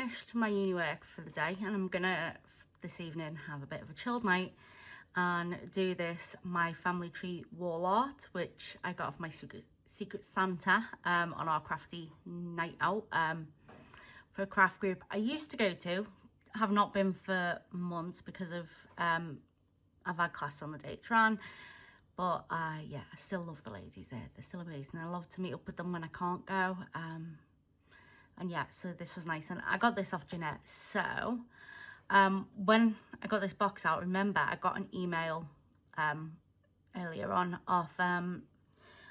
finished my uni work for the day, and I'm gonna this evening have a bit of a chilled night and do this my family tree wall art, which I got off my Secret Santa on our crafty night out for a craft group I used to go to. Have not been for months because of I've had class on the day it ran, but yeah, I still love the ladies there. They're still amazing. I love to meet up with them when I can't go. And yeah, so this was nice, and I got this off Jeanette. So when I got this box out, remember I got an email earlier on off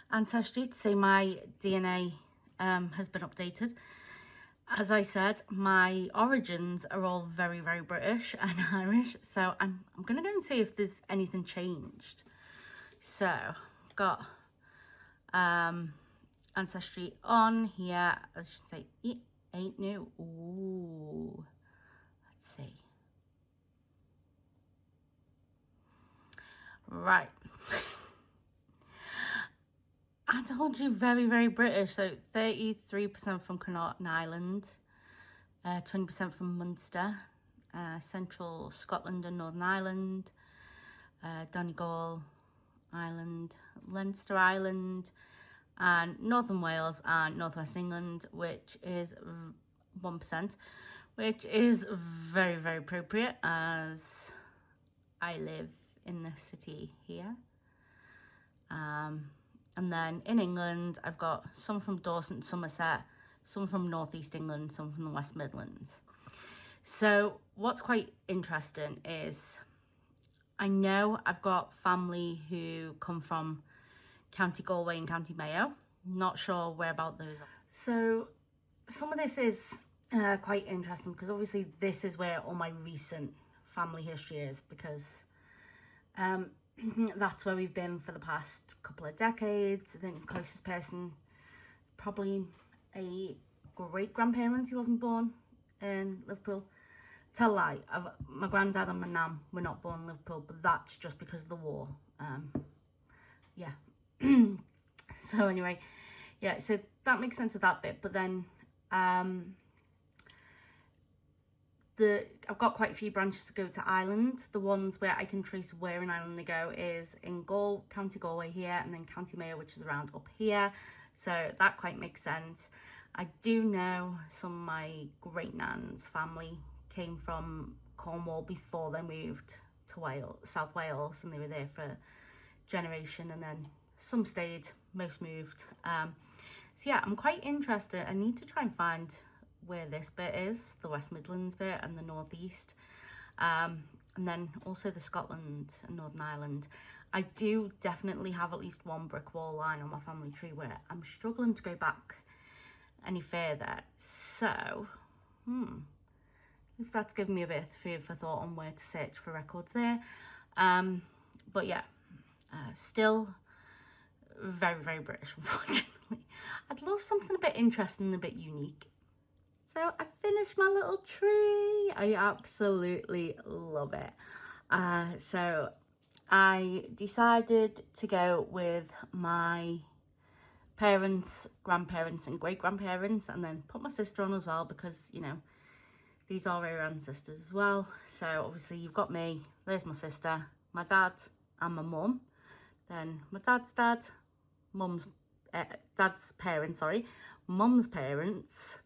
Ancestry to say my DNA has been updated. As I said, my origins are all very, very British and Irish, so I'm gonna go and see if there's anything changed. So I've got Ancestry on here. I should say it ain't new. Ooh, let's see. Right. I told you, very, very British. So 33% from Connaught Island, 20% from Munster, Central Scotland and Northern Ireland, Donegal Island, Leinster Island, and Northern Wales and Northwest England, which is 1%, which is very, very appropriate as I live in the city here. And then in England, I've got some from Dorset and Somerset, some from North East England, some from the West Midlands. So what's quite interesting is I know I've got family who come from County Galway and County Mayo. Not sure where about those are. So some of this is quite interesting because obviously this is where all my recent family history is, because that's where we've been for the past couple of decades. I think the closest person is probably a great-grandparent who wasn't born in Liverpool. Tell a lie, my granddad and my nan were not born in Liverpool, but that's just because of the war. Yeah. So anyway, yeah, so that makes sense of that bit. But then I've got quite a few branches to go to Ireland. The ones where I can trace where in Ireland they go is in County Galway here, and then County Mayo, which is around up here. So that quite makes sense. I do know some of my great nan's family came from Cornwall before they moved to Wales, South Wales, and they were there for a generation, and then some stayed, most moved. So yeah, I'm quite interested. I need to try and find where this bit is, the West Midlands bit and the North East, and then also the Scotland and Northern Ireland. I do definitely have at least one brick wall line on my family tree where I'm struggling to go back any further. So if that's given me a bit of food for thought on where to search for records there. But yeah, still very, very British, unfortunately. I'd love something a bit interesting and a bit unique. So I finished my little tree. I absolutely love it. So I decided to go with my parents, grandparents and great-grandparents, and then put my sister on as well, because, you know, these are our ancestors as well. So obviously you've got me, there's my sister, my dad and my mum. Then my dad's dad, dad's parents, mum's parents.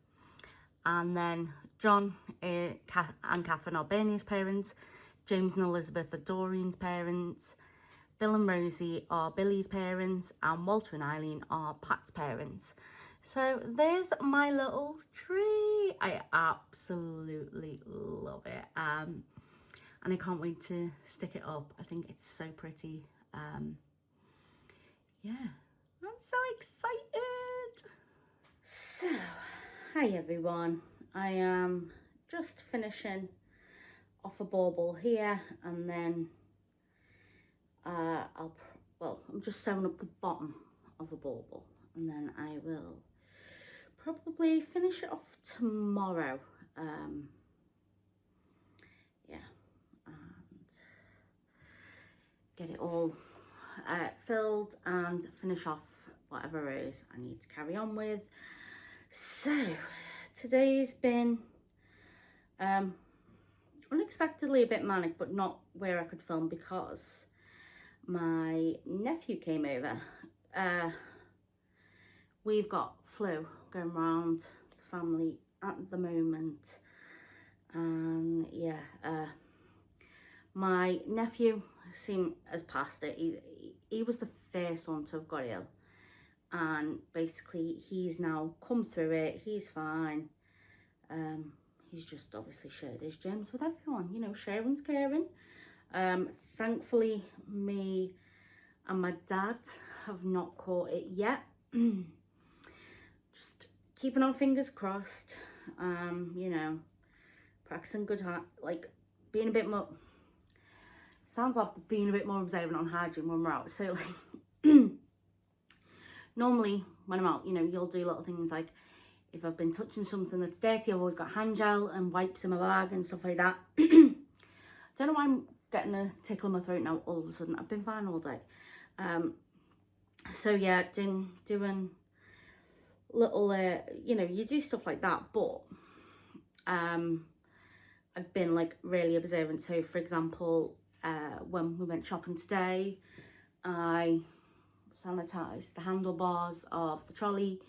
And then John and Catherine are Bernie's parents. James and Elizabeth are Doreen's parents. Bill and Rosie are Billy's parents. And Walter and Eileen are Pat's parents. So there's my little tree. I absolutely love it. And I can't wait to stick it up. I think it's so pretty. Yeah, I'm so excited. So, hi everyone. I am just finishing off a bauble here, and then I'm just sewing up the bottom of a bauble, and then I will probably finish it off tomorrow. Yeah, and get it all filled and finish off whatever it is I need to carry on with. So today's been unexpectedly a bit manic, but not where I could film because my nephew came over. We've got flu going around the family at the moment, and yeah, my nephew has passed it. He was the first one to have got ill, and basically he's now come through it. He's fine. He's just obviously shared his germs with everyone, you know, sharing's caring. Thankfully me and my dad have not caught it yet. Just keeping our fingers crossed. You know, practicing good like being a bit more, sounds like being a bit more observant on hygiene when we're out. So like normally when I'm out, you know, you'll do little things like, if I've been touching something that's dirty, I've always got hand gel and wipes in my bag and stuff like that. Don't know why I'm getting a tickle in my throat now all of a sudden. I've been fine all day. So yeah, doing little, you know, you do stuff like that, but I've been like really observant. So for example, when we went shopping today, I sanitised the handlebars of the trolley.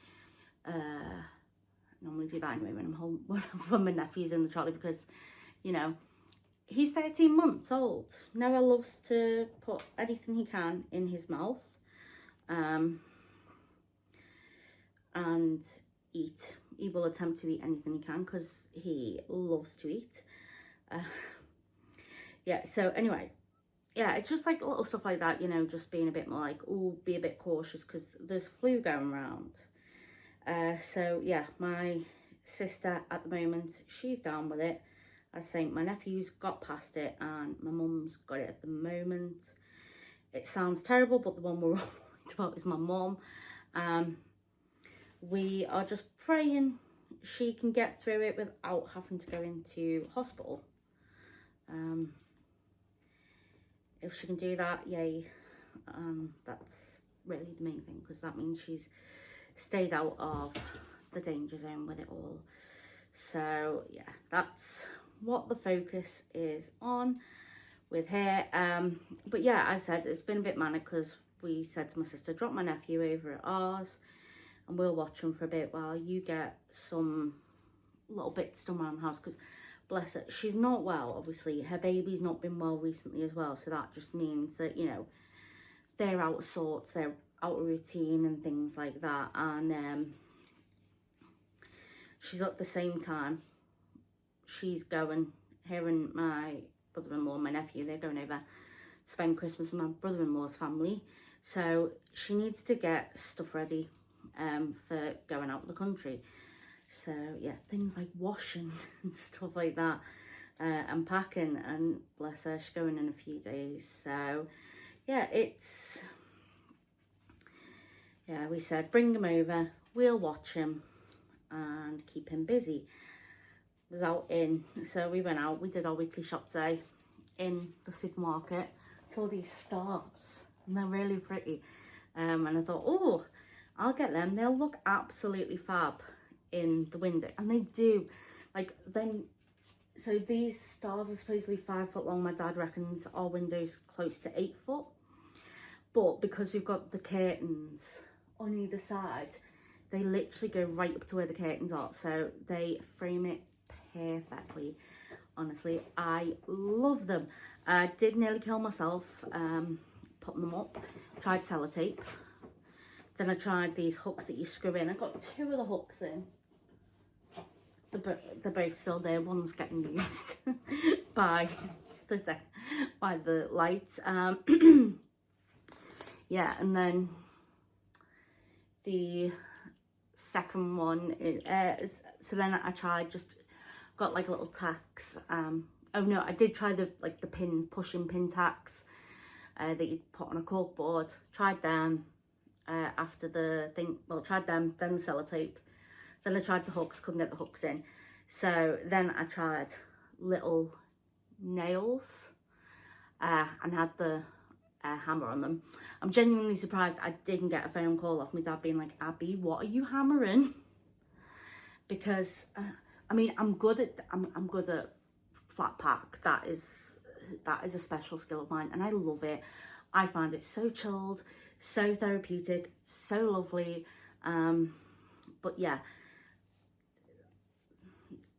Normally do that anyway when I'm home, when my nephew's in the trolley, because, you know, he's 13 months old. Noah loves to put anything he can in his mouth, and eat. He will attempt to eat anything he can because he loves to eat. Yeah, so anyway, yeah, it's just like little stuff like that, you know, just being a bit more like, oh, be a bit cautious because there's flu going around. So yeah, my sister at the moment, she's down with it. I think my nephew's got past it and my mum's got it at the moment. It sounds terrible, but the one we're worried about is my mum. We are just praying she can get through it without having to go into hospital. If she can do that, yay. That's really the main thing, because that means she's stayed out of the danger zone with it all. So yeah, that's what the focus is on with her. But yeah, as I said, it's been a bit manic because we said to my sister, drop my nephew over at ours and we'll watch him for a bit while you get some little bits done around the house, because bless her, she's not well. Obviously her baby's not been well recently as well, so that just means that, you know, they're out of sorts, they're out of routine and things like that. And she's at the same time, she's going, her and my brother-in-law, my nephew, they're going over to spend Christmas with my brother-in-law's family. So she needs to get stuff ready for going out of the country. So yeah, things like washing and stuff like that, and packing, and bless her, she's going in a few days. So yeah, we said bring him over, we'll watch him and keep him busy. Was out so we went out, we did our weekly shop day in the supermarket, saw these stars and they're really pretty, and I thought, oh, I'll get them, they'll look absolutely fab in the window. And they do, like, then, so these stars are supposedly 5 foot long. My dad reckons our window's close to 8 foot, but because we've got the curtains on either side, they literally go right up to where the curtains are, so they frame it perfectly. Honestly, I love them. I did nearly kill myself putting them up. Tried sellotape, then I tried these hooks that you screw in. I got 2 of the hooks in. They're both still there. One's getting used by the lights. Yeah, and then the second one is, so then I tried, just got like little tacks. Oh no, I did try the pushing pin tacks that you put on a cork board. Tried them after the thing. Well, tried them, then the sellotape. Then I tried the hooks, couldn't get the hooks in. So then I tried little nails and had the hammer on them. I'm genuinely surprised I didn't get a phone call off my dad being like, Abby, what are you hammering? Because I mean, I'm good at flat pack. That is a special skill of mine, and I love it. I find it so chilled, so therapeutic, so lovely. But yeah,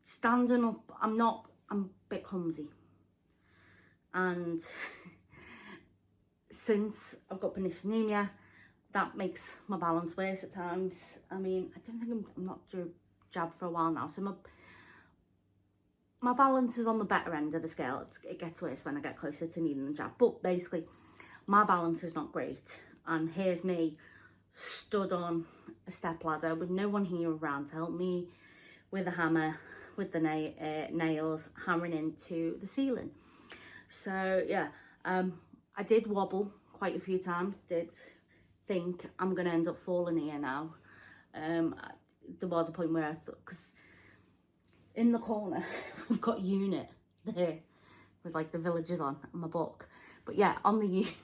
standing up, I'm a bit clumsy, and since I've got pernicious anemia, that makes my balance worse at times. I mean, I don't think I'm not due jab for a while now, so my balance is on the better end of the scale. It gets worse when I get closer to needing the jab, but basically my balance is not great, and here's me stood on a step ladder with no one here around to help me with a hammer, with the nails, hammering into the ceiling. So yeah, I did wobble quite a few times, did think I'm gonna end up falling here now. There was a point where I thought, because in the corner we've got a unit there with like the villagers on and my book, but yeah, on the unit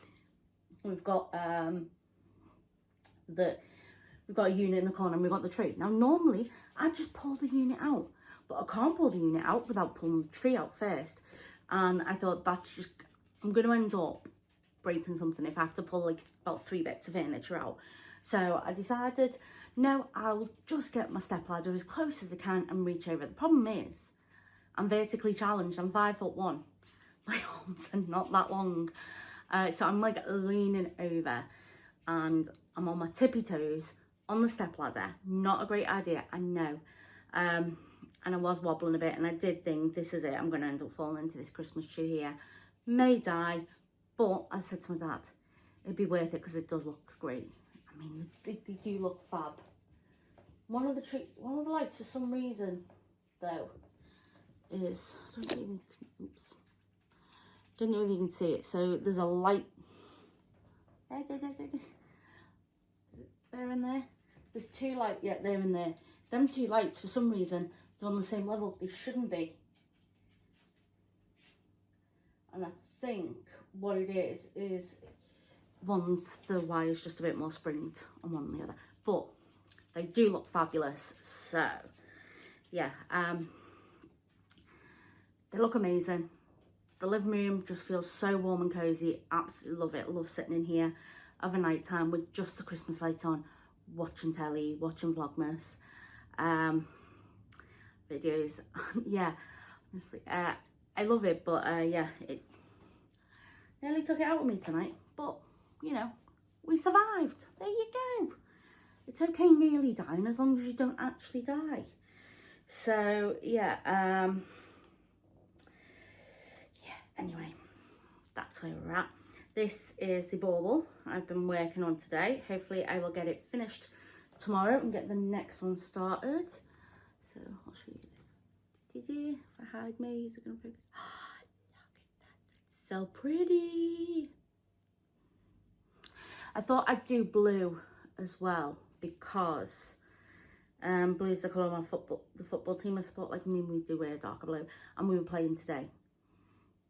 we've got a unit in the corner, and we've got the tree. Now normally I just pull the unit out, but I can't pull the unit out without pulling the tree out first, and I thought that's just, I'm going to end up breaking something if I have to pull like about 3 bits of furniture out. So I decided, no, I'll just get my stepladder as close as I can and reach over. The problem is I'm vertically challenged. I'm 5'1". My arms are not that long, so I'm like leaning over and I'm on my tippy toes on the stepladder. Not a great idea, I know. And I was wobbling a bit, and I did think, this is it, I'm going to end up falling into this Christmas tree here. May die, but I said to my dad, it'd be worth it because it does look great. I mean, they do look fab. One of the lights, for some reason, though, is, I don't know if you can see it. So there's a light there and there. There's 2 lights, yeah, there and there. Them 2 lights, for some reason, they're on the same level. They shouldn't be. And I think what it is one's the wire's just a bit more springed on one than the other. But they do look fabulous. So yeah, they look amazing. The living room just feels so warm and cozy. Absolutely love it. Love sitting in here of a night time with just the Christmas lights on, watching telly, watching Vlogmas videos. Yeah, honestly, I love it. But yeah, it nearly took it out of me tonight. But you know, we survived. There you go. It's okay nearly dying as long as you don't actually die. So yeah, anyway, that's where we're at. This is the bauble I've been working on today. Hopefully I will get it finished tomorrow and get the next one started. So I'll show you this. If I hide me, is it going to focus? Oh, look at that. That's so pretty. I thought I'd do blue as well because blue is the colour of the football team I support. Like me, we do wear darker blue, and we were playing today.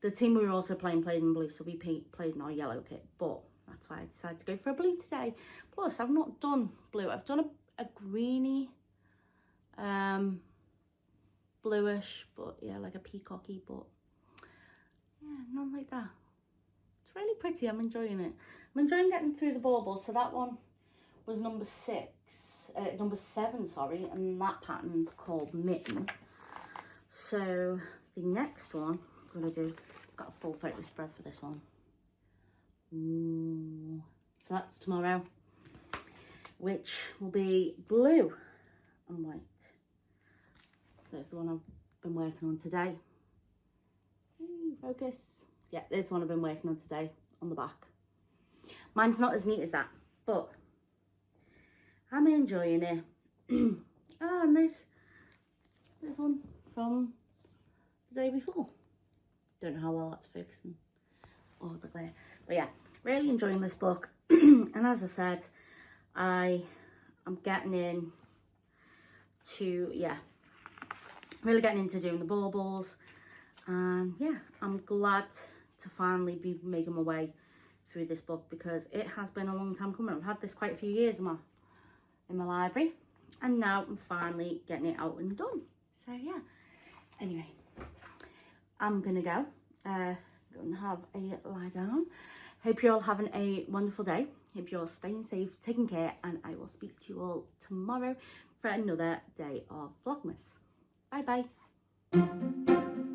The team we were also played in blue, so we played in our yellow kit, but that's why I decided to go for a blue today. Plus, I've not done blue. I've done a greeny, bluish, but yeah, like a peacocky, but yeah, not like that. It's really pretty. I'm enjoying it. I'm enjoying getting through the baubles. So that one was number 7, sorry, and that pattern's called Mitten. So the next one I'm gonna do, I've got a full photo spread for this one. Ooh. So that's tomorrow, which will be blue and white. There's the one I've been working on today. Focus. Yeah, there's the one I've been working on today on the back. Mine's not as neat as that, but I'm enjoying it. Ah, and this one from the day before. Don't know how well that's focusing. Oh, the glare. But yeah, really enjoying this book. And as I said, I'm getting in to, yeah, really getting into doing the baubles. And yeah, I'm glad to finally be making my way through this book because it has been a long time coming. I've had this quite a few years in my library, and now I'm finally getting it out and done. So yeah, anyway, I'm gonna go and have a lie down. Hope you're all having a wonderful day. Hope you're staying safe, taking care, and I will speak to you all tomorrow for another day of Vlogmas. Bye bye.